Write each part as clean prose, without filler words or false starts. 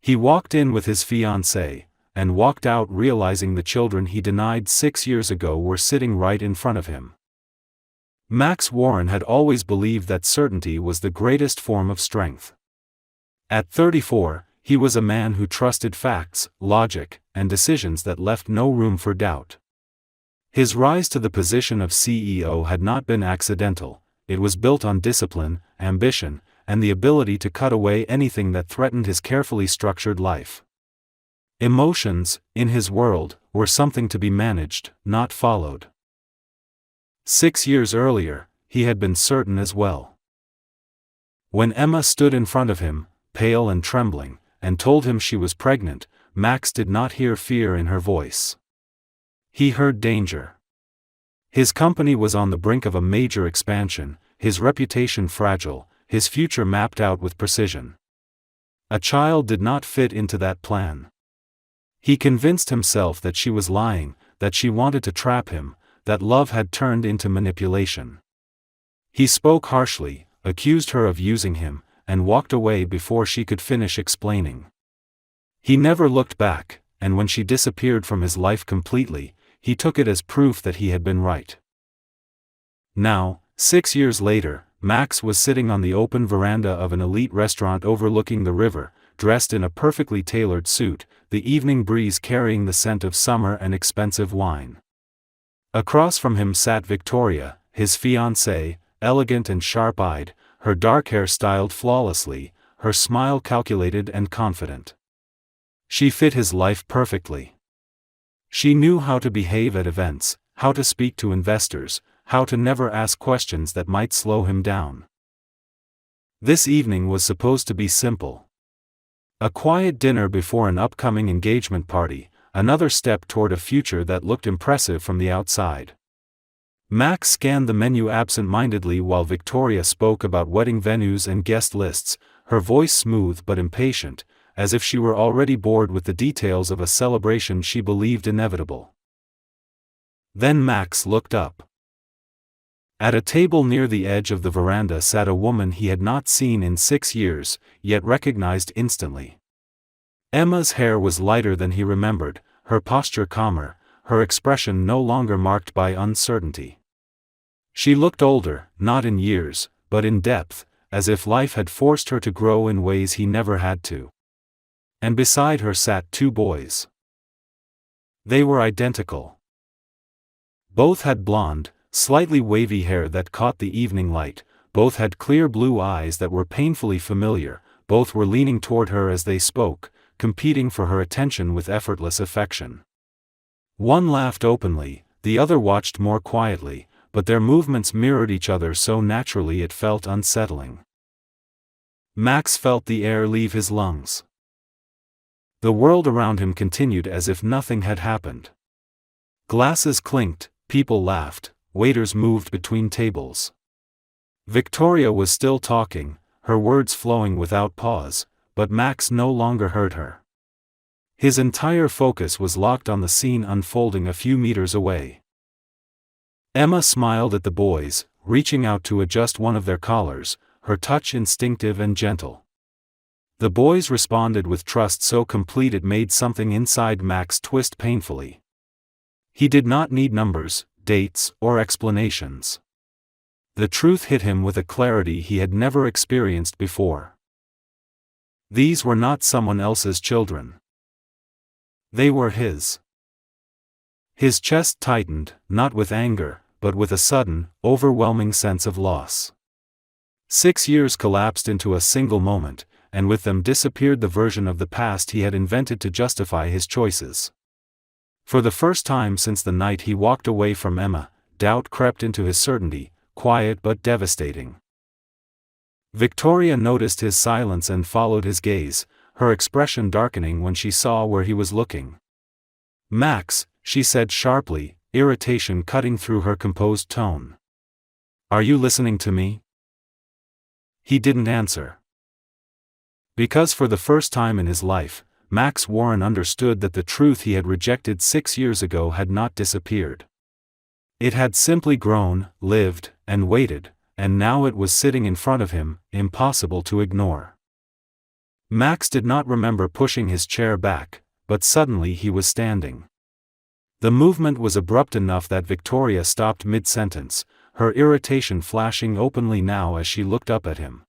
He walked in with his fiancée, and walked out realizing the children he denied 6 years ago were sitting right in front of him. Max Warren had always believed that certainty was the greatest form of strength. At 34, he was a man who trusted facts, logic, and decisions that left no room for doubt. His rise to the position of CEO had not been accidental. It was built on discipline, ambition, and the ability to cut away anything that threatened his carefully structured life. Emotions, in his world, were something to be managed, not followed. 6 years earlier, he had been certain as well. When Emma stood in front of him, pale and trembling, and told him she was pregnant, Max did not hear fear in her voice. He heard danger. His company was on the brink of a major expansion, his reputation fragile, his future mapped out with precision. A child did not fit into that plan. He convinced himself that she was lying, that she wanted to trap him, that love had turned into manipulation. He spoke harshly, accused her of using him, and walked away before she could finish explaining. He never looked back, and when she disappeared from his life completely, he took it as proof that he had been right. Now, 6 years later, Max was sitting on the open veranda of an elite restaurant overlooking the river, dressed in a perfectly tailored suit, the evening breeze carrying the scent of summer and expensive wine. Across from him sat Victoria, his fiancée, elegant and sharp-eyed, her dark hair styled flawlessly, her smile calculated and confident. She fit his life perfectly. She knew how to behave at events, how to speak to investors, how to never ask questions that might slow him down. This evening was supposed to be simple. A quiet dinner before an upcoming engagement party, another step toward a future that looked impressive from the outside. Max scanned the menu absent-mindedly while Victoria spoke about wedding venues and guest lists, her voice smooth but impatient, as if she were already bored with the details of a celebration she believed inevitable. Then Max looked up. At a table near the edge of the veranda sat a woman he had not seen in 6 years, yet recognized instantly. Emma's hair was lighter than he remembered, her posture calmer, her expression no longer marked by uncertainty. She looked older, not in years, but in depth, as if life had forced her to grow in ways he never had to. And beside her sat 2 boys. They were identical. Both had blonde, slightly wavy hair that caught the evening light, both had clear blue eyes that were painfully familiar, both were leaning toward her as they spoke, competing for her attention with effortless affection. One laughed openly, the other watched more quietly, but their movements mirrored each other so naturally it felt unsettling. Max felt the air leave his lungs. The world around him continued as if nothing had happened. Glasses clinked, people laughed, waiters moved between tables. Victoria was still talking, her words flowing without pause, but Max no longer heard her. His entire focus was locked on the scene unfolding a few meters away. Emma smiled at the boys, reaching out to adjust one of their collars, her touch instinctive and gentle. The boys responded with trust so complete it made something inside Max twist painfully. He did not need numbers, dates, or explanations. The truth hit him with a clarity he had never experienced before. These were not someone else's children. They were his. His chest tightened, not with anger, but with a sudden, overwhelming sense of loss. 6 years collapsed into a single moment, and with them disappeared the version of the past he had invented to justify his choices. For the first time since the night he walked away from Emma, doubt crept into his certainty, quiet but devastating. Victoria noticed his silence and followed his gaze, her expression darkening when she saw where he was looking. "Max," she said sharply, irritation cutting through her composed tone. "Are you listening to me?" He didn't answer. Because for the first time in his life, Max Warren understood that the truth he had rejected 6 years ago had not disappeared. It had simply grown, lived, and waited, and now it was sitting in front of him, impossible to ignore. Max did not remember pushing his chair back, but suddenly he was standing. The movement was abrupt enough that Victoria stopped mid-sentence, her irritation flashing openly now as she looked up at him.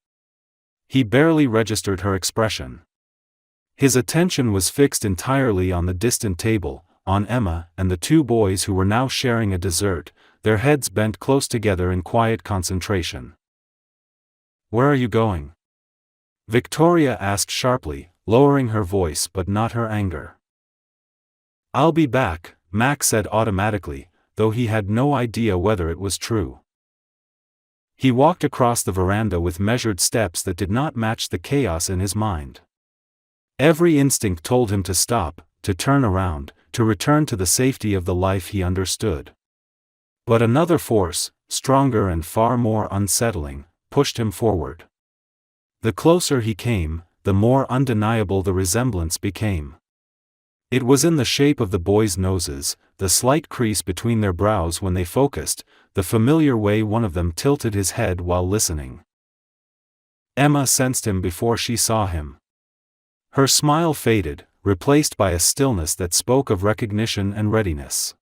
He barely registered her expression. His attention was fixed entirely on the distant table, on Emma and the two boys who were now sharing a dessert, their heads bent close together in quiet concentration. "Where are you going?" Victoria asked sharply, lowering her voice but not her anger. "I'll be back," Max said automatically, though he had no idea whether it was true. He walked across the veranda with measured steps that did not match the chaos in his mind. Every instinct told him to stop, to turn around, to return to the safety of the life he understood. But another force, stronger and far more unsettling, pushed him forward. The closer he came, the more undeniable the resemblance became. It was in the shape of the boys' noses, the slight crease between their brows when they focused, the familiar way one of them tilted his head while listening. Emma sensed him before she saw him. Her smile faded, replaced by a stillness that spoke of recognition and readiness.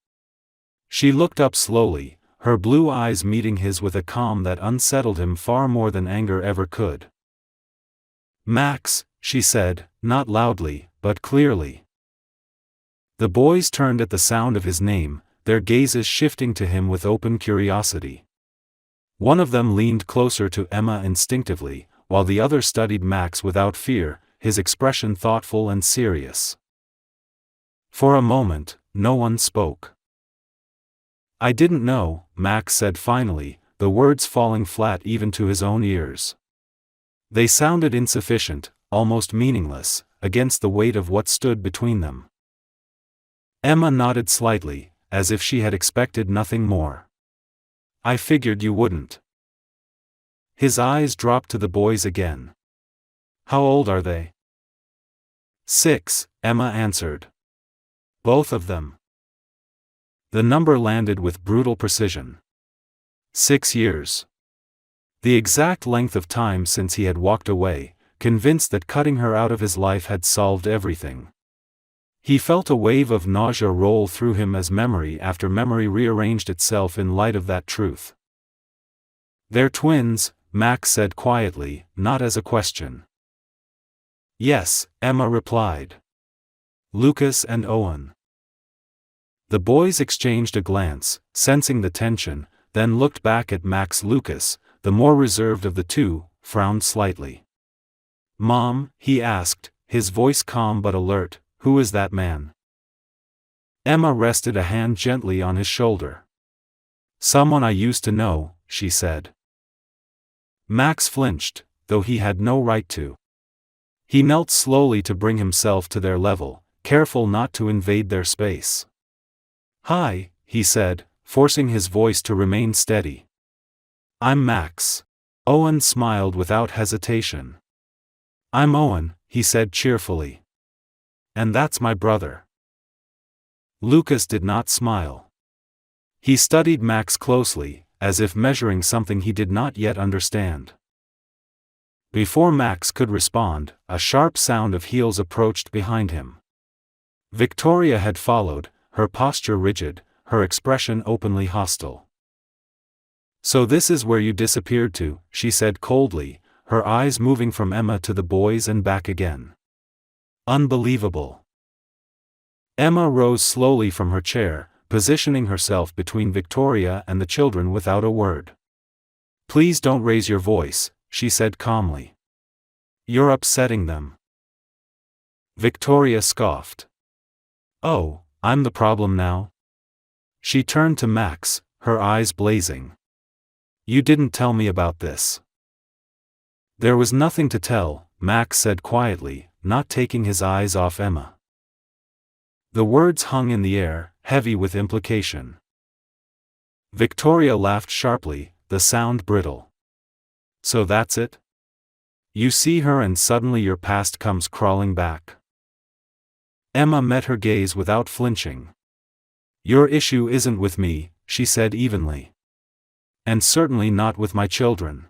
She looked up slowly, her blue eyes meeting his with a calm that unsettled him far more than anger ever could. "Max," she said, not loudly, but clearly. The boys turned at the sound of his name, their gazes shifting to him with open curiosity. One of them leaned closer to Emma instinctively, while the other studied Max without fear, his expression thoughtful and serious. For a moment, no one spoke. "I didn't know," Max said finally, the words falling flat even to his own ears. They sounded insufficient, almost meaningless, against the weight of what stood between them. Emma nodded slightly, as if she had expected nothing more. "I figured you wouldn't." His eyes dropped to the boys again. "How old are they?" "6, Emma answered. "Both of them?" The number landed with brutal precision. 6 years. The exact length of time since he had walked away, convinced that cutting her out of his life had solved everything. He felt a wave of nausea roll through him as memory after memory rearranged itself in light of that truth. "They're twins," Max said quietly, not as a question. "Yes," Emma replied. "Lucas and Owen." The boys exchanged a glance, sensing the tension, then looked back at Max. Lucas, the more reserved of the two, frowned slightly. "Mom," he asked, his voice calm but alert, "who is that man?" Emma rested a hand gently on his shoulder. "Someone I used to know," she said. Max flinched, though he had no right to. He knelt slowly to bring himself to their level, careful not to invade their space. "Hi," he said, forcing his voice to remain steady. "I'm Max." Owen smiled without hesitation. "I'm Owen," he said cheerfully. "And that's my brother." Lucas did not smile. He studied Max closely, as if measuring something he did not yet understand. Before Max could respond, a sharp sound of heels approached behind him. Victoria had followed, her posture rigid, her expression openly hostile. "So this is where you disappeared to," she said coldly, her eyes moving from Emma to the boys and back again. "Unbelievable." Emma rose slowly from her chair, positioning herself between Victoria and the children without a word. "Please don't raise your voice," she said calmly. "You're upsetting them." Victoria scoffed. "Oh, I'm the problem now?" She turned to Max, her eyes blazing. "You didn't tell me about this." "There was nothing to tell," Max said quietly, not taking his eyes off Emma. The words hung in the air, heavy with implication. Victoria laughed sharply, the sound brittle. "So that's it? You see her and suddenly your past comes crawling back." Emma met her gaze without flinching. "Your issue isn't with me," she said evenly. "And certainly not with my children."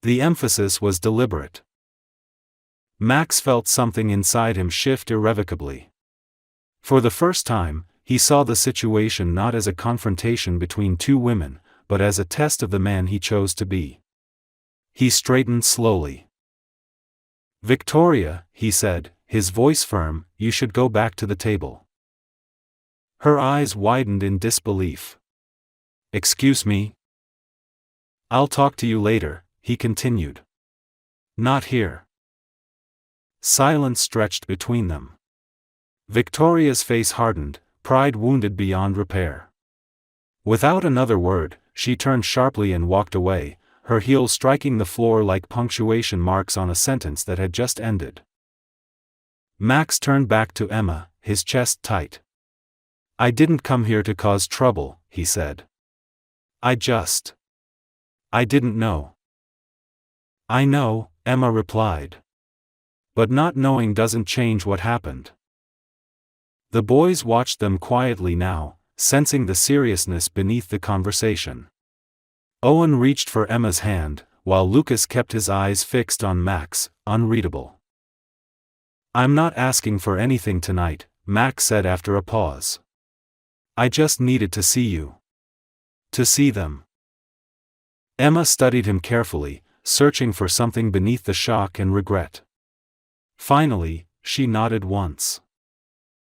The emphasis was deliberate. Max felt something inside him shift irrevocably. For the first time, he saw the situation not as a confrontation between two women, but as a test of the man he chose to be. He straightened slowly. "Victoria," he said, his voice firm, "you should go back to the table." Her eyes widened in disbelief. "Excuse me?" "I'll talk to you later," he continued. "Not here." Silence stretched between them. Victoria's face hardened, pride wounded beyond repair. Without another word, she turned sharply and walked away, her heels striking the floor like punctuation marks on a sentence that had just ended. Max turned back to Emma, his chest tight. "I didn't come here to cause trouble," he said. I didn't know." "I know," Emma replied. "But not knowing doesn't change what happened." The boys watched them quietly now, sensing the seriousness beneath the conversation. Owen reached for Emma's hand, while Lucas kept his eyes fixed on Max, unreadable. "I'm not asking for anything tonight," Max said after a pause. "I just needed to see you. To see them." Emma studied him carefully, searching for something beneath the shock and regret. Finally, she nodded once.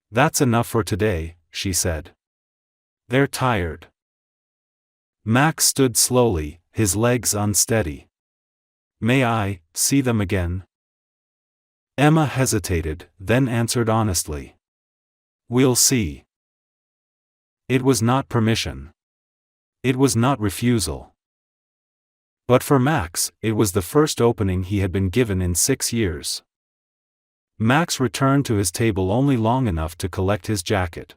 "That's enough for today," she said. "They're tired." Max stood slowly, his legs unsteady. "May I see them again?" Emma hesitated, then answered honestly. "We'll see." It was not permission. It was not refusal. But for Max, it was the first opening he had been given in 6 years. Max returned to his table only long enough to collect his jacket.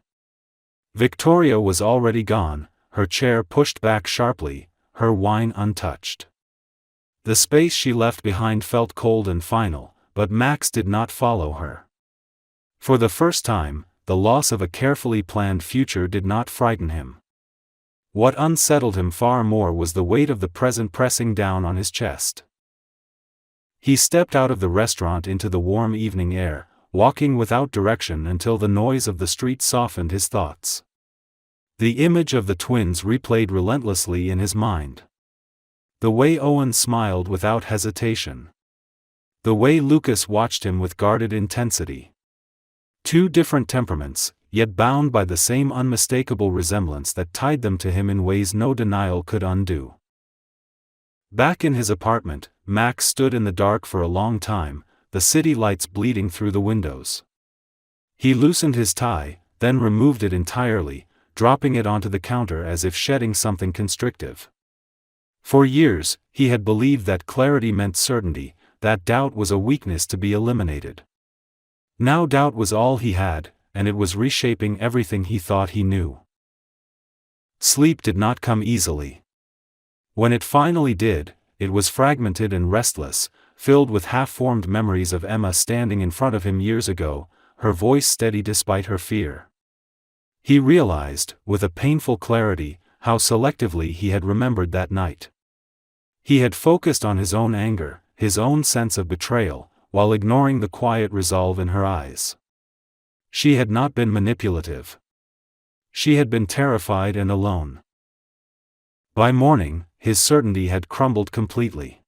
Victoria was already gone, her chair pushed back sharply, her wine untouched. The space she left behind felt cold and final, but Max did not follow her. For the first time, the loss of a carefully planned future did not frighten him. What unsettled him far more was the weight of the present pressing down on his chest. He stepped out of the restaurant into the warm evening air, walking without direction until the noise of the street softened his thoughts. The image of the twins replayed relentlessly in his mind. The way Owen smiled without hesitation. The way Lucas watched him with guarded intensity. Two different temperaments, yet bound by the same unmistakable resemblance that tied them to him in ways no denial could undo. Back in his apartment, Max stood in the dark for a long time, the city lights bleeding through the windows. He loosened his tie, then removed it entirely, dropping it onto the counter as if shedding something constrictive. For years, he had believed that clarity meant certainty, that doubt was a weakness to be eliminated. Now doubt was all he had, and it was reshaping everything he thought he knew. Sleep did not come easily. When it finally did, it was fragmented and restless, filled with half-formed memories of Emma standing in front of him years ago, her voice steady despite her fear. He realized, with a painful clarity, how selectively he had remembered that night. He had focused on his own anger, his own sense of betrayal, while ignoring the quiet resolve in her eyes. She had not been manipulative. She had been terrified and alone. By morning, his certainty had crumbled completely.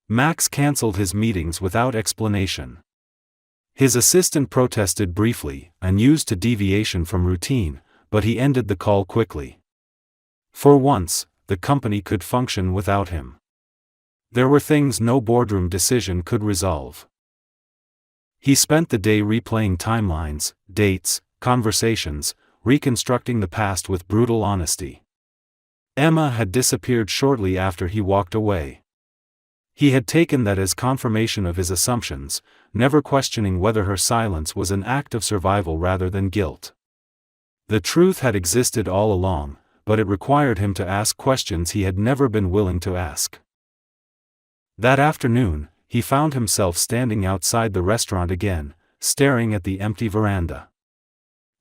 Max cancelled his meetings without explanation. His assistant protested briefly, unused to deviation from routine, but he ended the call quickly. For once, the company could function without him. There were things no boardroom decision could resolve. He spent the day replaying timelines, dates, conversations, reconstructing the past with brutal honesty. Emma had disappeared shortly after he walked away. He had taken that as confirmation of his assumptions, never questioning whether her silence was an act of survival rather than guilt. The truth had existed all along, but it required him to ask questions he had never been willing to ask. That afternoon, he found himself standing outside the restaurant again, staring at the empty veranda.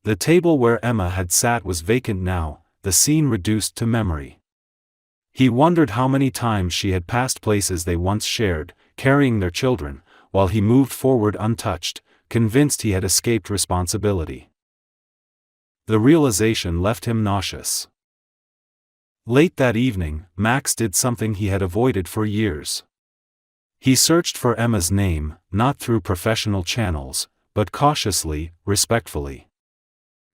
The table where Emma had sat was vacant now, the scene reduced to memory. He wondered how many times she had passed places they once shared, carrying their children, while he moved forward untouched, convinced he had escaped responsibility. The realization left him nauseous. Late that evening, Max did something he had avoided for years. He searched for Emma's name, not through professional channels, but cautiously, respectfully.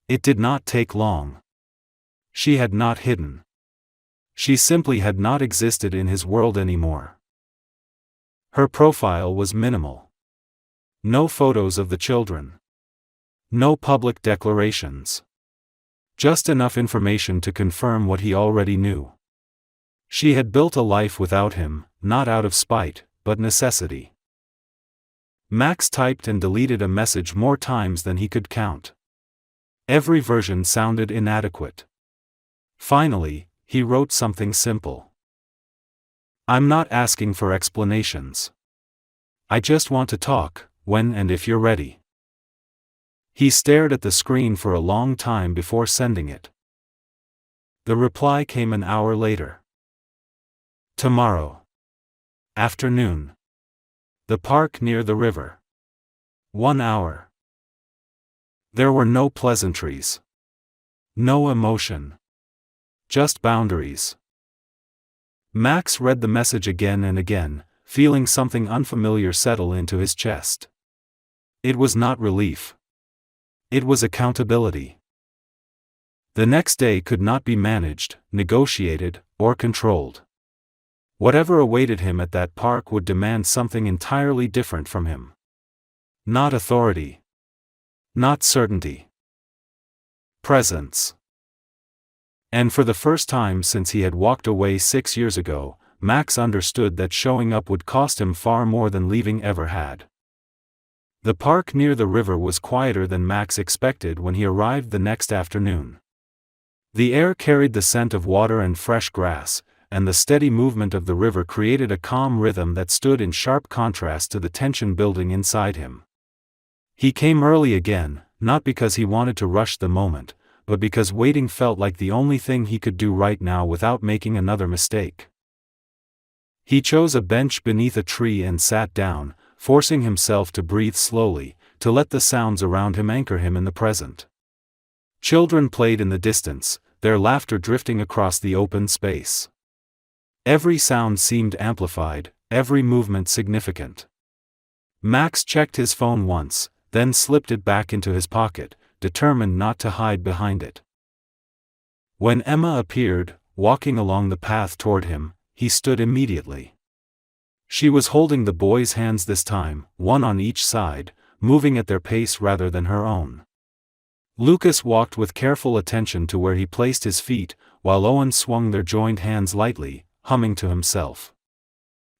It did not take long. She had not hidden. She simply had not existed in his world anymore. Her profile was minimal. No photos of the children. No public declarations. Just enough information to confirm what he already knew. She had built a life without him, not out of spite, but necessity. Max typed and deleted a message more times than he could count. Every version sounded inadequate. Finally, he wrote something simple. "I'm not asking for explanations. I just want to talk, when and if you're ready." He stared at the screen for a long time before sending it. The reply came an hour later. "Tomorrow. Afternoon. The park near the river. 1 hour." There were no pleasantries. No emotion. Just boundaries. Max read the message again and again, feeling something unfamiliar settle into his chest. It was not relief. It was accountability. The next day could not be managed, negotiated, or controlled. Whatever awaited him at that park would demand something entirely different from him. Not authority. Not certainty. Presence. And for the first time since he had walked away 6 years ago, Max understood that showing up would cost him far more than leaving ever had. The park near the river was quieter than Max expected when he arrived the next afternoon. The air carried the scent of water and fresh grass, and the steady movement of the river created a calm rhythm that stood in sharp contrast to the tension building inside him. He came early again, not because he wanted to rush the moment, but because waiting felt like the only thing he could do right now without making another mistake. He chose a bench beneath a tree and sat down, forcing himself to breathe slowly, to let the sounds around him anchor him in the present. Children played in the distance, their laughter drifting across the open space. Every sound seemed amplified, every movement significant. Max checked his phone once, then slipped it back into his pocket, determined not to hide behind it. When Emma appeared, walking along the path toward him, he stood immediately. She was holding the boy's hands this time, one on each side, moving at their pace rather than her own. Lucas walked with careful attention to where he placed his feet, while Owen swung their joined hands lightly, humming to himself.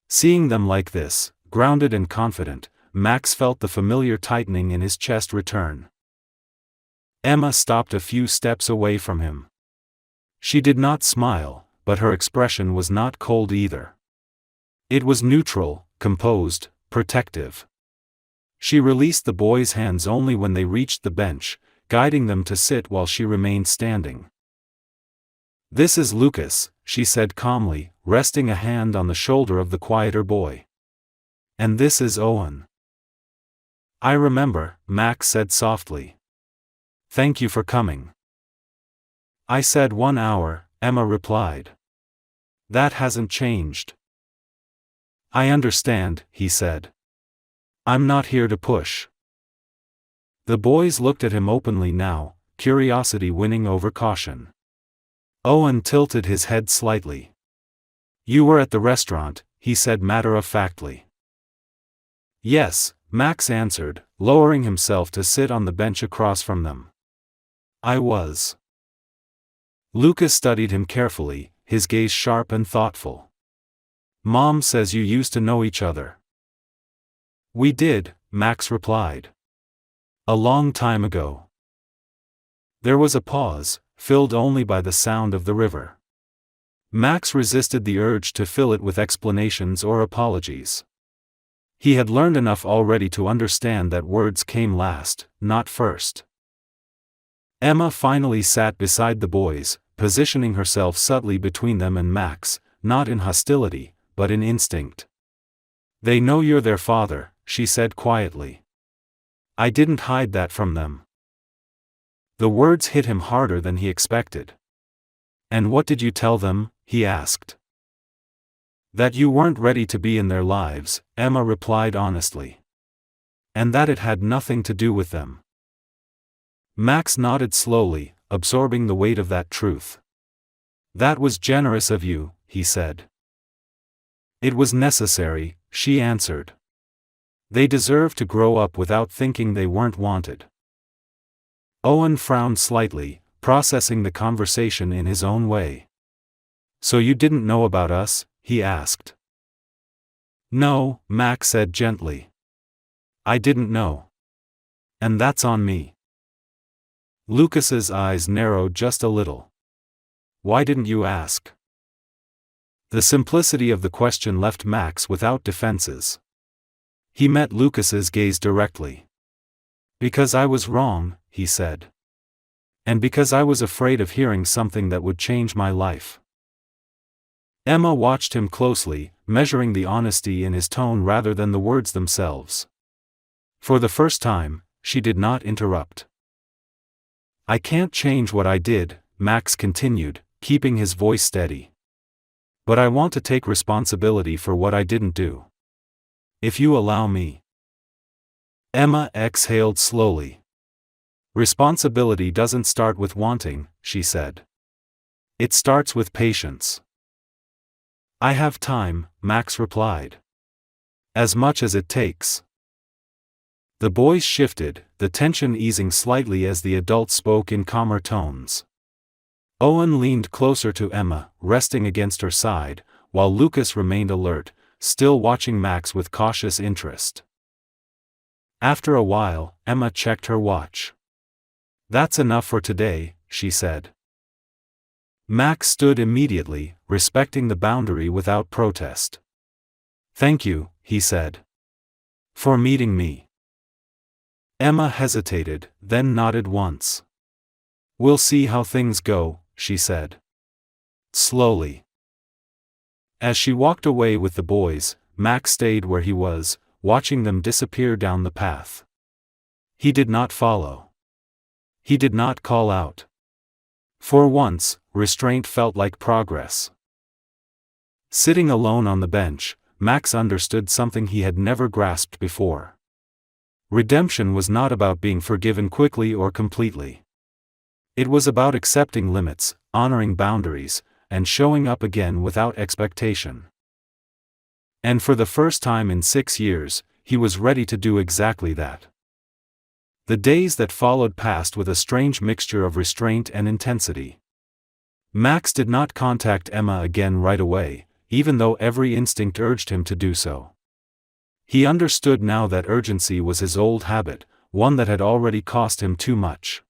Seeing them like this, grounded and confident, Max felt the familiar tightening in his chest return. Emma stopped a few steps away from him. She did not smile, but her expression was not cold either. It was neutral, composed, protective. She released the boy's hands only when they reached the bench, guiding them to sit while she remained standing. "This is Lucas," she said calmly, resting a hand on the shoulder of the quieter boy. "And this is Owen." "I remember," Max said softly. "Thank you for coming." "I said 1 hour," Emma replied. "That hasn't changed." "I understand," he said. "I'm not here to push." The boys looked at him openly now, curiosity winning over caution. Owen tilted his head slightly. "You were at the restaurant," he said matter-of-factly. "Yes," Max answered, lowering himself to sit on the bench across from them. "I was." Lucas studied him carefully, his gaze sharp and thoughtful. "Mom says you used to know each other." "We did," Max replied. "A long time ago." There was a pause, filled only by the sound of the river. Max resisted the urge to fill it with explanations or apologies. He had learned enough already to understand that words came last, not first. Emma finally sat beside the boys, positioning herself subtly between them and Max, not in hostility, but in instinct. "They know you're their father," she said quietly. I didn't hide that from them. The words hit him harder than he expected. And what did you tell them? He asked. That you weren't ready to be in their lives, Emma replied honestly. And that it had nothing to do with them. Max nodded slowly, absorbing the weight of that truth. That was generous of you, he said. It was necessary, she answered. They deserve to grow up without thinking they weren't wanted. Owen frowned slightly, processing the conversation in his own way. So you didn't know about us? He asked. No, Max said gently. I didn't know. And that's on me. Lucas's eyes narrowed just a little. Why didn't you ask? The simplicity of the question left Max without defenses. He met Lucas's gaze directly. Because I was wrong, he said. And because I was afraid of hearing something that would change my life. Emma watched him closely, measuring the honesty in his tone rather than the words themselves. For the first time, she did not interrupt. I can't change what I did, Max continued, keeping his voice steady. But I want to take responsibility for what I didn't do. If you allow me. Emma exhaled slowly. Responsibility doesn't start with wanting, she said. It starts with patience. I have time, Max replied. As much as it takes. The boys shifted, the tension easing slightly as the adult spoke in calmer tones. Owen leaned closer to Emma, resting against her side, while Lucas remained alert, still watching Max with cautious interest. After a while, Emma checked her watch. That's enough for today, she said. Max stood immediately, respecting the boundary without protest. Thank you, he said. For meeting me. Emma hesitated, then nodded once. We'll see how things go, she said. Slowly. As she walked away with the boys, Max stayed where he was, watching them disappear down the path. He did not follow. He did not call out. For once, restraint felt like progress. Sitting alone on the bench, Max understood something he had never grasped before. Redemption was not about being forgiven quickly or completely. It was about accepting limits, honoring boundaries, and showing up again without expectation. And for the first time in 6 years, he was ready to do exactly that. The days that followed passed with a strange mixture of restraint and intensity. Max did not contact Emma again right away, even though every instinct urged him to do so. He understood now that urgency was his old habit, one that had already cost him too much.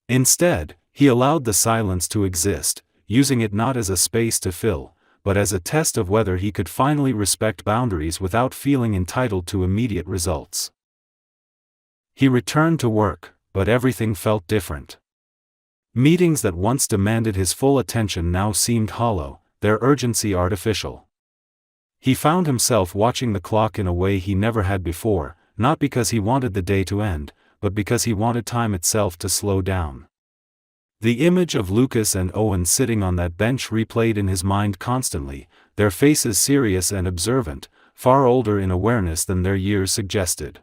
Instead, he allowed the silence to exist, using it not as a space to fill, but as a test of whether he could finally respect boundaries without feeling entitled to immediate results. He returned to work, but everything felt different. Meetings that once demanded his full attention now seemed hollow, their urgency artificial. He found himself watching the clock in a way he never had before, not because he wanted the day to end, but because he wanted time itself to slow down. The image of Lucas and Owen sitting on that bench replayed in his mind constantly, their faces serious and observant, far older in awareness than their years suggested.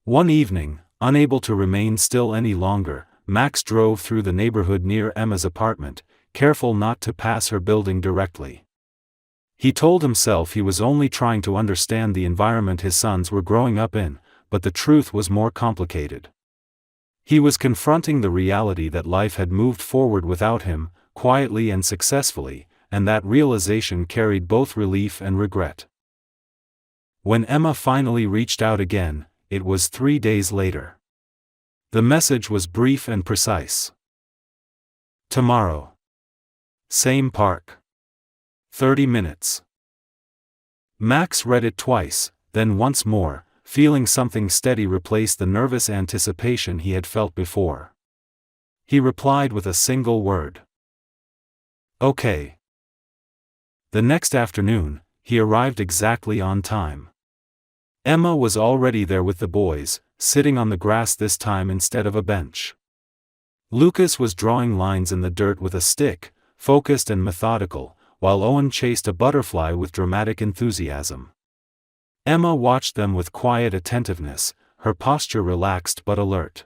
One evening, unable to remain still any longer, Max drove through the neighborhood near Emma's apartment, careful not to pass her building directly. He told himself he was only trying to understand the environment his sons were growing up in, but the truth was more complicated. He was confronting the reality that life had moved forward without him, quietly and successfully, and that realization carried both relief and regret. When Emma finally reached out again, it was 3 days later. The message was brief and precise. Tomorrow. Same park. 30 minutes. Max read it twice, then once more, feeling something steady replace the nervous anticipation he had felt before. He replied with a single word. Okay. The next afternoon, he arrived exactly on time. Emma was already there with the boys, sitting on the grass this time instead of a bench. Lucas was drawing lines in the dirt with a stick, focused and methodical, while Owen chased a butterfly with dramatic enthusiasm. Emma watched them with quiet attentiveness, her posture relaxed but alert.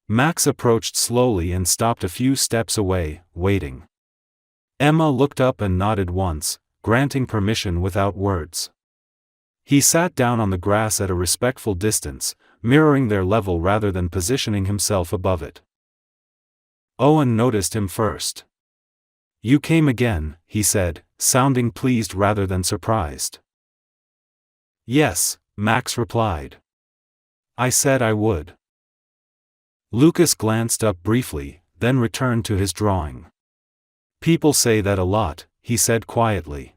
Max approached slowly and stopped a few steps away, waiting. Emma looked up and nodded once, granting permission without words. He sat down on the grass at a respectful distance, mirroring their level rather than positioning himself above it. Owen noticed him first. "You came again," he said, sounding pleased rather than surprised. "Yes," Max replied. "I said I would." Lucas glanced up briefly, then returned to his drawing. "People say that a lot," he said quietly.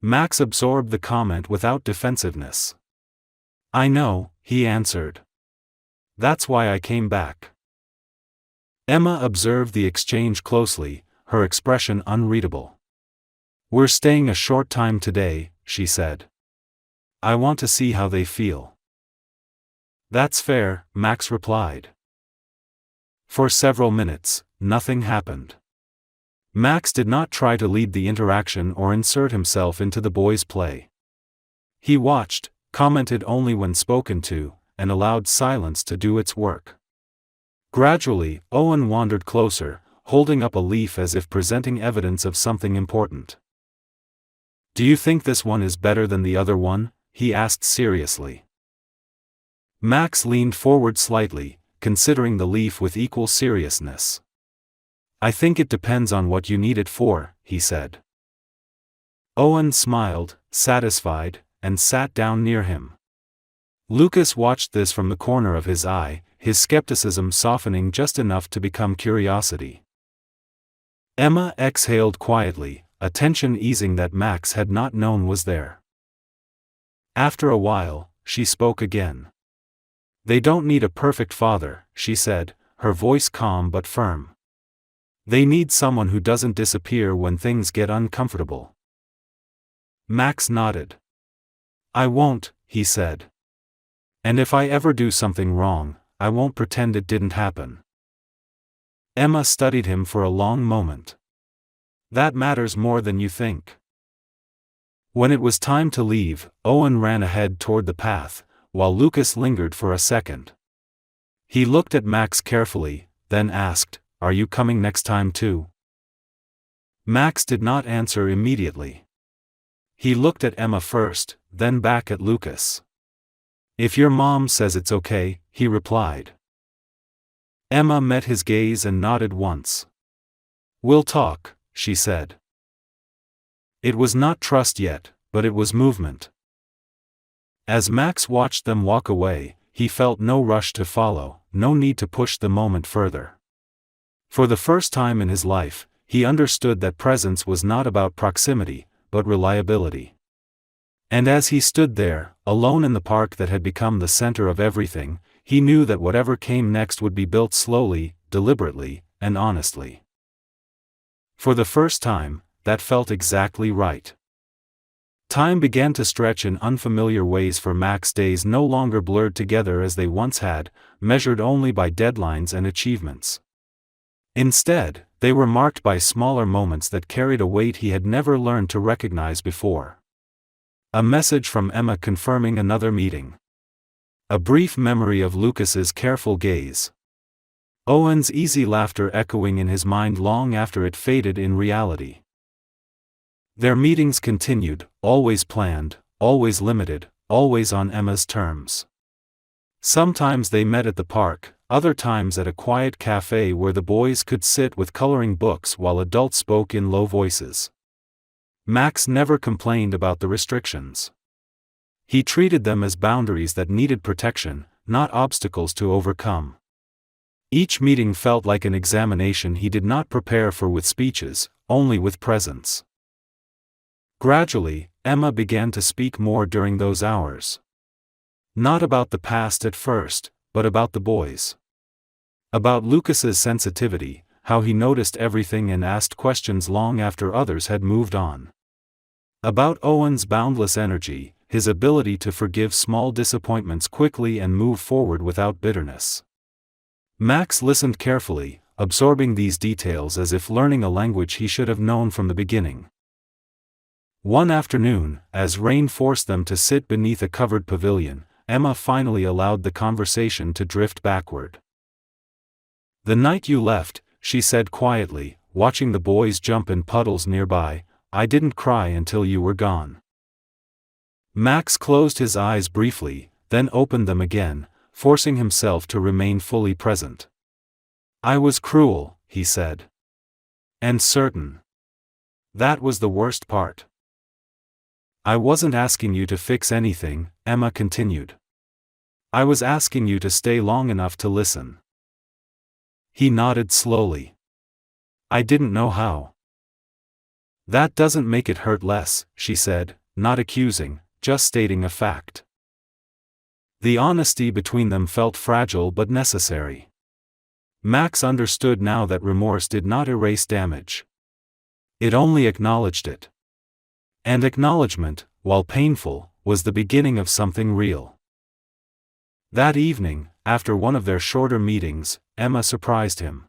Max absorbed the comment without defensiveness. "I know," he answered. "That's why I came back." Emma observed the exchange closely, her expression unreadable. "We're staying a short time today," she said. "I want to see how they feel." "That's fair," Max replied. For several minutes, nothing happened. Max did not try to lead the interaction or insert himself into the boys' play. He watched, commented only when spoken to, and allowed silence to do its work. Gradually, Owen wandered closer, holding up a leaf as if presenting evidence of something important. "Do you think this one is better than the other one?" he asked seriously. Max leaned forward slightly, considering the leaf with equal seriousness. "I think it depends on what you need it for," he said. Owen smiled, satisfied, and sat down near him. Lucas watched this from the corner of his eye, his skepticism softening just enough to become curiosity. Emma exhaled quietly, a tension easing that Max had not known was there. After a while, she spoke again. "They don't need a perfect father," she said, her voice calm but firm. "They need someone who doesn't disappear when things get uncomfortable." Max nodded. "I won't," he said. "And if I ever do something wrong, I won't pretend it didn't happen." Emma studied him for a long moment. "That matters more than you think." When it was time to leave, Owen ran ahead toward the path, while Lucas lingered for a second. He looked at Max carefully, then asked, "Are you coming next time too?" Max did not answer immediately. He looked at Emma first, then back at Lucas. "If your mom says it's okay," he replied. Emma met his gaze and nodded once. "We'll talk," she said. It was not trust yet, but it was movement. As Max watched them walk away, he felt no rush to follow, no need to push the moment further. For the first time in his life, he understood that presence was not about proximity, but reliability. And as he stood there, alone in the park that had become the center of everything, he knew that whatever came next would be built slowly, deliberately, and honestly. For the first time, that felt exactly right. Time began to stretch in unfamiliar ways for Max. Days no longer blurred together as they once had, measured only by deadlines and achievements. Instead, they were marked by smaller moments that carried a weight he had never learned to recognize before. A message from Emma confirming another meeting. A brief memory of Lucas's careful gaze. Owen's easy laughter echoing in his mind long after it faded in reality. Their meetings continued, always planned, always limited, always on Emma's terms. Sometimes they met at the park, other times at a quiet cafe where the boys could sit with coloring books while adults spoke in low voices. Max never complained about the restrictions. He treated them as boundaries that needed protection, not obstacles to overcome. Each meeting felt like an examination he did not prepare for with speeches, only with presence. Gradually, Emma began to speak more during those hours. Not about the past at first, but about the boys. About Lucas's sensitivity, how he noticed everything and asked questions long after others had moved on. About Owen's boundless energy, his ability to forgive small disappointments quickly and move forward without bitterness. Max listened carefully, absorbing these details as if learning a language he should have known from the beginning. One afternoon, as rain forced them to sit beneath a covered pavilion, Emma finally allowed the conversation to drift backward. "The night you left," she said quietly, watching the boys jump in puddles nearby, "I didn't cry until you were gone." Max closed his eyes briefly, then opened them again, forcing himself to remain fully present. "I was cruel," he said. "And certain. That was the worst part." "I wasn't asking you to fix anything," Emma continued. "I was asking you to stay long enough to listen." He nodded slowly. "I didn't know how." "That doesn't make it hurt less," she said, not accusing, just stating a fact. The honesty between them felt fragile but necessary. Max understood now that remorse did not erase damage. It only acknowledged it. And acknowledgement, while painful, was the beginning of something real. That evening, after one of their shorter meetings, Emma surprised him.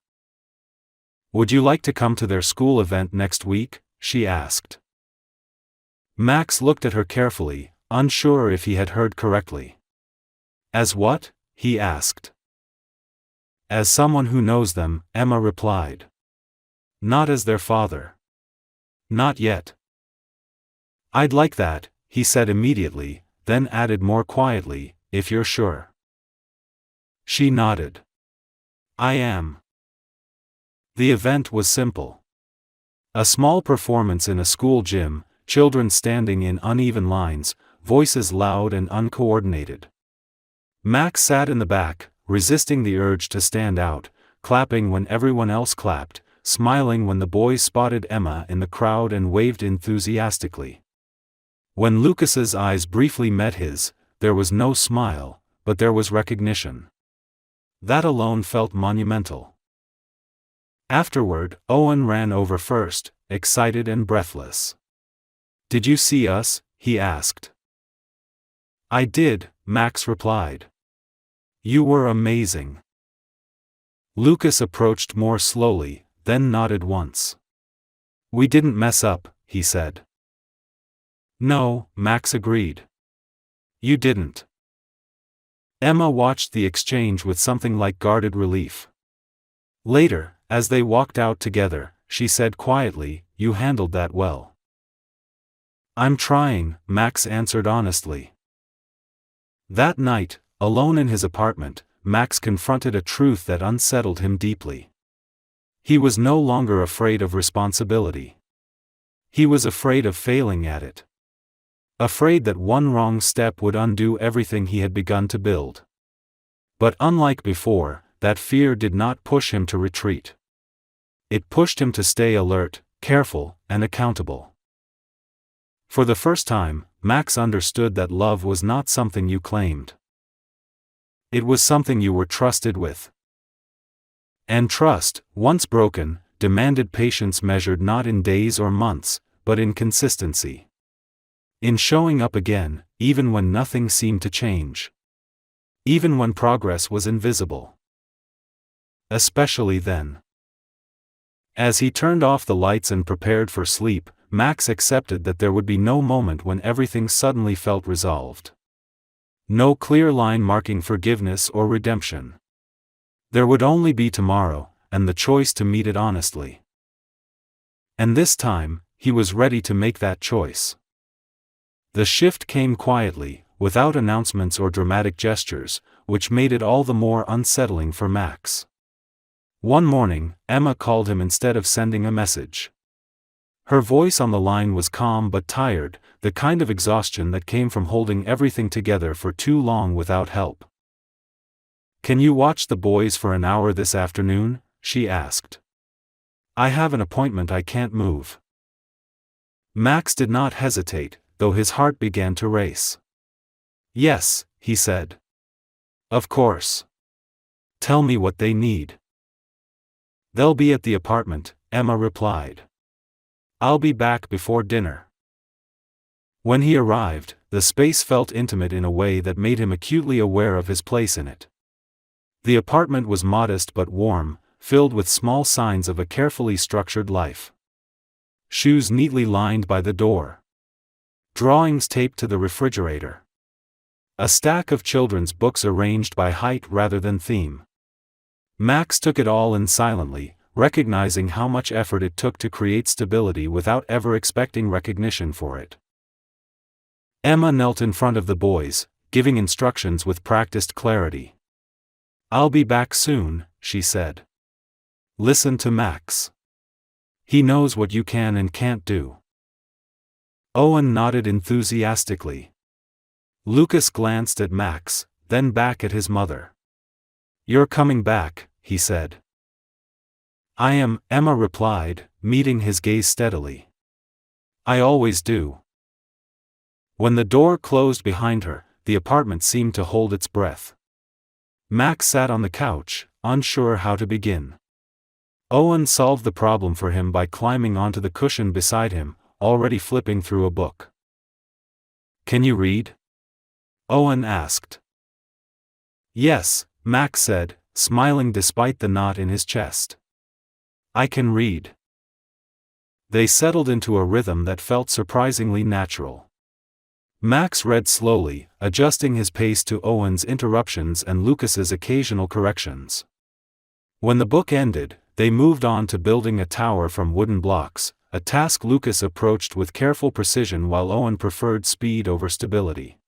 "Would you like to come to their school event next week?" she asked. Max looked at her carefully, unsure if he had heard correctly. "As what?" he asked. "As someone who knows them," Emma replied. "Not as their father." "Not yet." "I'd like that," he said immediately, then added more quietly, "if you're sure." She nodded. "I am." The event was simple. A small performance in a school gym, children standing in uneven lines, voices loud and uncoordinated. Max sat in the back, resisting the urge to stand out, clapping when everyone else clapped, smiling when the boys spotted Emma in the crowd and waved enthusiastically. When Lucas's eyes briefly met his, there was no smile, but there was recognition. That alone felt monumental. Afterward, Owen ran over first, excited and breathless. "Did you see us?" he asked. "I did," Max replied. "You were amazing." Lucas approached more slowly, then nodded once. "We didn't mess up," he said. "No," Max agreed. "You didn't." Emma watched the exchange with something like guarded relief. Later, as they walked out together, she said quietly, "You handled that well." "I'm trying," Max answered honestly. That night, alone in his apartment, Max confronted a truth that unsettled him deeply. He was no longer afraid of responsibility. He was afraid of failing at it. Afraid that one wrong step would undo everything he had begun to build. But unlike before, that fear did not push him to retreat. It pushed him to stay alert, careful, and accountable. For the first time, Max understood that love was not something you claimed. It was something you were trusted with. And trust, once broken, demanded patience measured not in days or months, but in consistency. In showing up again, even when nothing seemed to change. Even when progress was invisible. Especially then. As he turned off the lights and prepared for sleep, Max accepted that there would be no moment when everything suddenly felt resolved. No clear line marking forgiveness or redemption. There would only be tomorrow, and the choice to meet it honestly. And this time, he was ready to make that choice. The shift came quietly, without announcements or dramatic gestures, which made it all the more unsettling for Max. One morning, Emma called him instead of sending a message. Her voice on the line was calm but tired, the kind of exhaustion that came from holding everything together for too long without help. "Can you watch the boys for an hour this afternoon?" she asked. "I have an appointment I can't move." Max did not hesitate, though his heart began to race. "Yes," he said. "Of course. Tell me what they need." "They'll be at the apartment," Emma replied. "I'll be back before dinner." When he arrived, the space felt intimate in a way that made him acutely aware of his place in it. The apartment was modest but warm, filled with small signs of a carefully structured life. Shoes neatly lined by the door. Drawings taped to the refrigerator. A stack of children's books arranged by height rather than theme. Max took it all in silently, recognizing how much effort it took to create stability without ever expecting recognition for it. Emma knelt in front of the boys, giving instructions with practiced clarity. "I'll be back soon," she said. "Listen to Max. He knows what you can and can't do." Owen nodded enthusiastically. Lucas glanced at Max, then back at his mother. "You're coming back," he said. "I am," Emma replied, meeting his gaze steadily. "I always do." When the door closed behind her, the apartment seemed to hold its breath. Max sat on the couch, unsure how to begin. Owen solved the problem for him by climbing onto the cushion beside him, already flipping through a book. "Can you read?" Owen asked. "Yes," Max said, smiling despite the knot in his chest. "I can read." They settled into a rhythm that felt surprisingly natural. Max read slowly, adjusting his pace to Owen's interruptions and Lucas's occasional corrections. When the book ended, they moved on to building a tower from wooden blocks, a task Lucas approached with careful precision while Owen preferred speed over stability.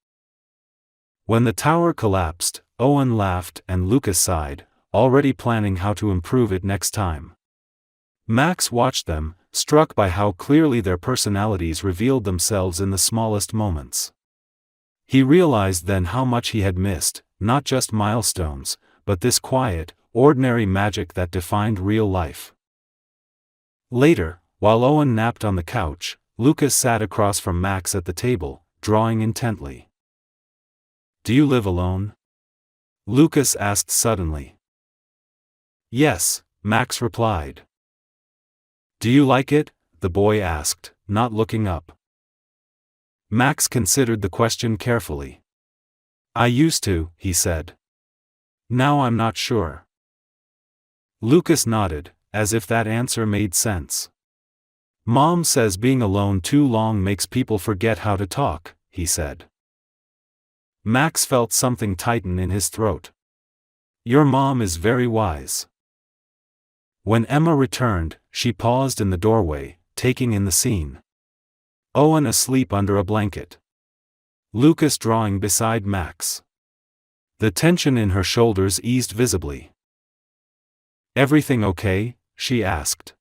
When the tower collapsed, Owen laughed and Lucas sighed, already planning how to improve it next time. Max watched them, struck by how clearly their personalities revealed themselves in the smallest moments. He realized then how much he had missed, not just milestones, but this quiet, ordinary magic that defined real life. Later, while Owen napped on the couch, Lucas sat across from Max at the table, drawing intently. "Do you live alone?" Lucas asked suddenly. "Yes," Max replied. "Do you like it?" the boy asked, not looking up. Max considered the question carefully. "I used to," he said. "Now I'm not sure." Lucas nodded, as if that answer made sense. "Mom says being alone too long makes people forget how to talk," he said. Max felt something tighten in his throat. "Your mom is very wise." When Emma returned, she paused in the doorway, taking in the scene. Owen asleep under a blanket. Lucas drawing beside Max. The tension in her shoulders eased visibly. "Everything okay?" she asked.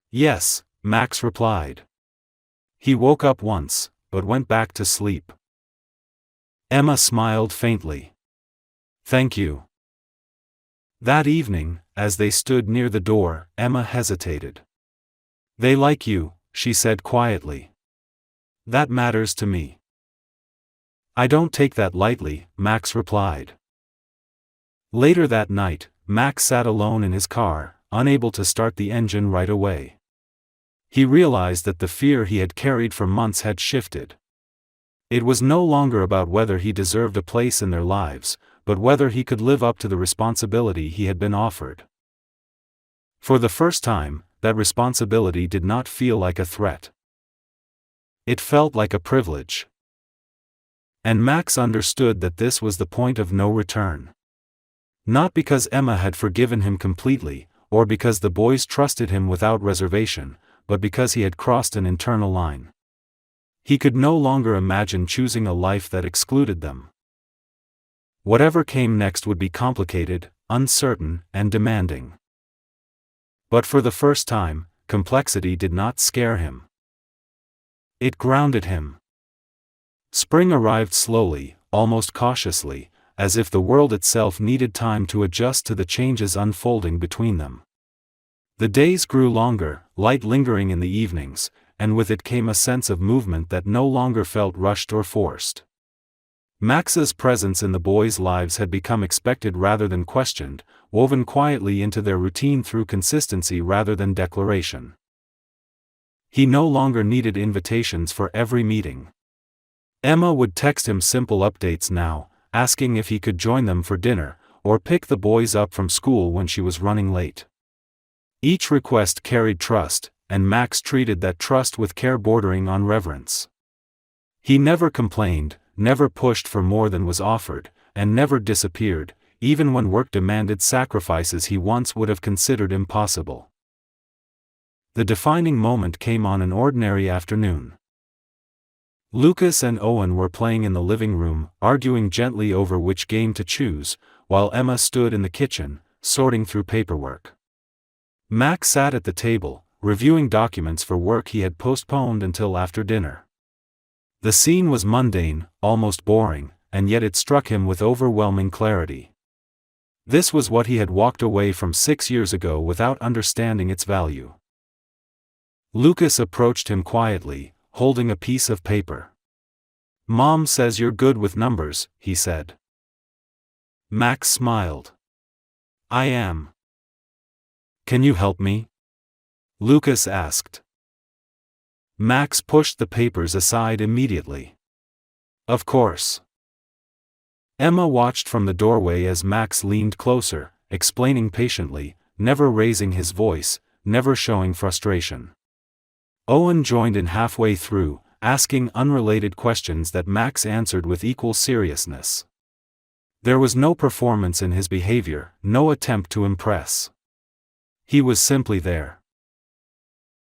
"Yes," Max replied. He woke up once, but went back to sleep. Emma smiled faintly. "Thank you." That evening, as they stood near the door, Emma hesitated. "They like you," she said quietly. "That matters to me." "I don't take that lightly," Max replied. Later that night, Max sat alone in his car, unable to start the engine right away. He realized that the fear he had carried for months had shifted. It was no longer about whether he deserved a place in their lives, but whether he could live up to the responsibility he had been offered. For the first time, that responsibility did not feel like a threat. It felt like a privilege. And Max understood that this was the point of no return. Not because Emma had forgiven him completely, or because the boys trusted him without reservation, but because he had crossed an internal line. He could no longer imagine choosing a life that excluded them. Whatever came next would be complicated, uncertain, and demanding. But for the first time, complexity did not scare him. It grounded him. Spring arrived slowly, almost cautiously, as if the world itself needed time to adjust to the changes unfolding between them. The days grew longer, light lingering in the evenings, and with it came a sense of movement that no longer felt rushed or forced. Max's presence in the boys' lives had become expected rather than questioned, woven quietly into their routine through consistency rather than declaration. He no longer needed invitations for every meeting. Emma would text him simple updates now, asking if he could join them for dinner, or pick the boys up from school when she was running late. Each request carried trust, and Max treated that trust with care bordering on reverence. He never complained, never pushed for more than was offered, and never disappeared, even when work demanded sacrifices he once would have considered impossible. The defining moment came on an ordinary afternoon. Lucas and Owen were playing in the living room, arguing gently over which game to choose, while Emma stood in the kitchen, sorting through paperwork. Max sat at the table, reviewing documents for work he had postponed until after dinner. The scene was mundane, almost boring, and yet it struck him with overwhelming clarity. This was what he had walked away from 6 years ago without understanding its value. Lucas approached him quietly, holding a piece of paper. "Mom says you're good with numbers," he said. Max smiled. "I am." "Can you help me?" Lucas asked. Max pushed the papers aside immediately. "Of course." Emma watched from the doorway as Max leaned closer, explaining patiently, never raising his voice, never showing frustration. Owen joined in halfway through, asking unrelated questions that Max answered with equal seriousness. There was no performance in his behavior, no attempt to impress. He was simply there.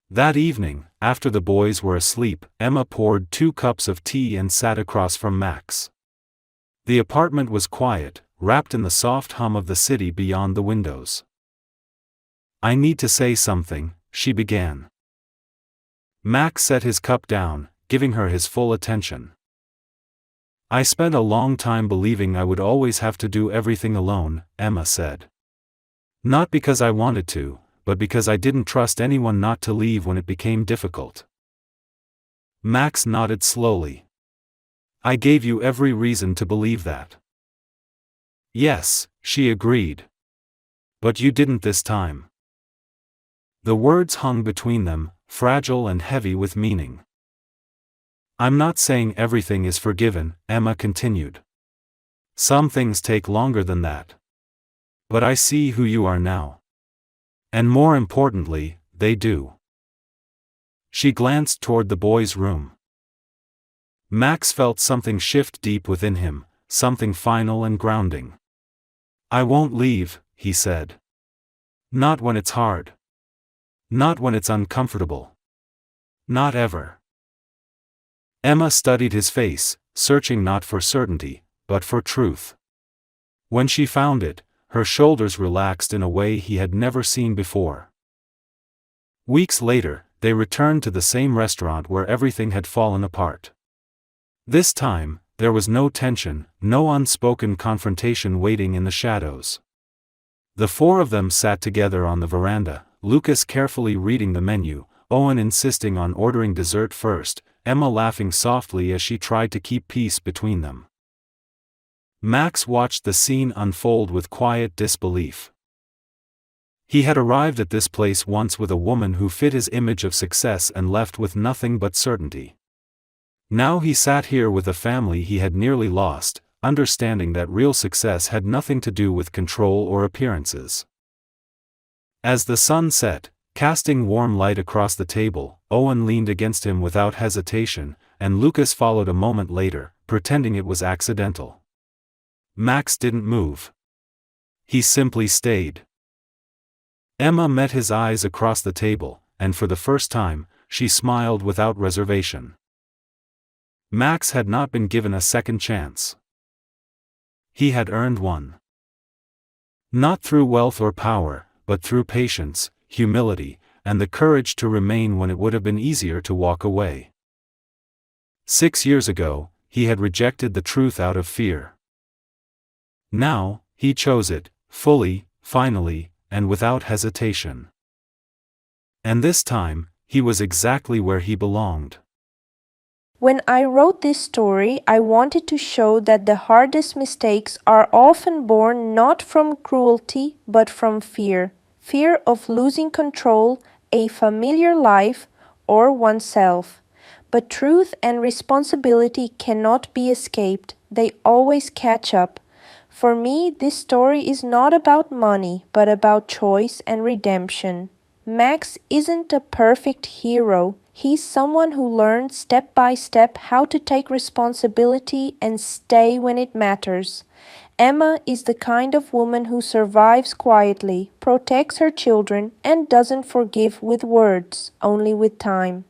That evening, after the boys were asleep, Emma poured 2 cups of tea and sat across from Max. The apartment was quiet, wrapped in the soft hum of the city beyond the windows. "I need to say something," she began. Max set his cup down, giving her his full attention. "I spent a long time believing I would always have to do everything alone," Emma said. "Not because I wanted to, but because I didn't trust anyone not to leave when it became difficult." Max nodded slowly. "I gave you every reason to believe that." "Yes," she agreed. "But you didn't this time." The words hung between them, fragile and heavy with meaning. "I'm not saying everything is forgiven," Emma continued. "Some things take longer than that. But I see who you are now. And more importantly, they do." She glanced toward the boys' room. Max felt something shift deep within him, something final and grounding. "I won't leave," he said. "Not when it's hard. Not when it's uncomfortable. Not ever." Emma studied his face, searching not for certainty, but for truth. When she found it, her shoulders relaxed in a way he had never seen before. Weeks later, they returned to the same restaurant where everything had fallen apart. This time, there was no tension, no unspoken confrontation waiting in the shadows. The 4 of them sat together on the veranda, Lucas carefully reading the menu, Owen insisting on ordering dessert first, Emma laughing softly as she tried to keep peace between them. Max watched the scene unfold with quiet disbelief. He had arrived at this place once with a woman who fit his image of success and left with nothing but certainty. Now he sat here with a family he had nearly lost, understanding that real success had nothing to do with control or appearances. As the sun set, casting warm light across the table, Owen leaned against him without hesitation, and Lucas followed a moment later, pretending it was accidental. Max didn't move. He simply stayed. Emma met his eyes across the table, and for the first time, she smiled without reservation. Max had not been given a second chance. He had earned one. Not through wealth or power, but through patience, humility, and the courage to remain when it would have been easier to walk away. 6 years ago, he had rejected the truth out of fear. Now, he chose it, fully, finally, and without hesitation. And this time, he was exactly where he belonged. When I wrote this story, I wanted to show that the hardest mistakes are often born not from cruelty, but from fear. Fear of losing control, a familiar life, or oneself. But truth and responsibility cannot be escaped, they always catch up. For me, this story is not about money, but about choice and redemption. Max isn't a perfect hero. He's someone who learned step by step how to take responsibility and stay when it matters. Emma is the kind of woman who survives quietly, protects her children, and doesn't forgive with words, only with time.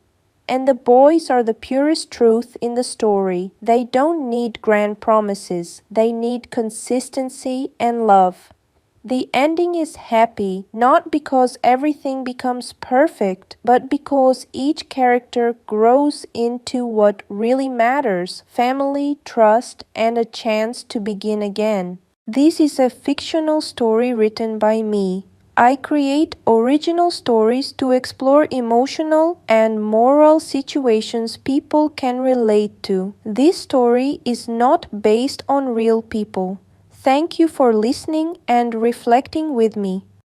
And the boys are the purest truth in the story. They don't need grand promises, they need consistency and love. The ending is happy, not because everything becomes perfect, but because each character grows into what really matters: family, trust, and a chance to begin again. This is a fictional story written by me. I create original stories to explore emotional and moral situations people can relate to. This story is not based on real people. Thank you for listening and reflecting with me.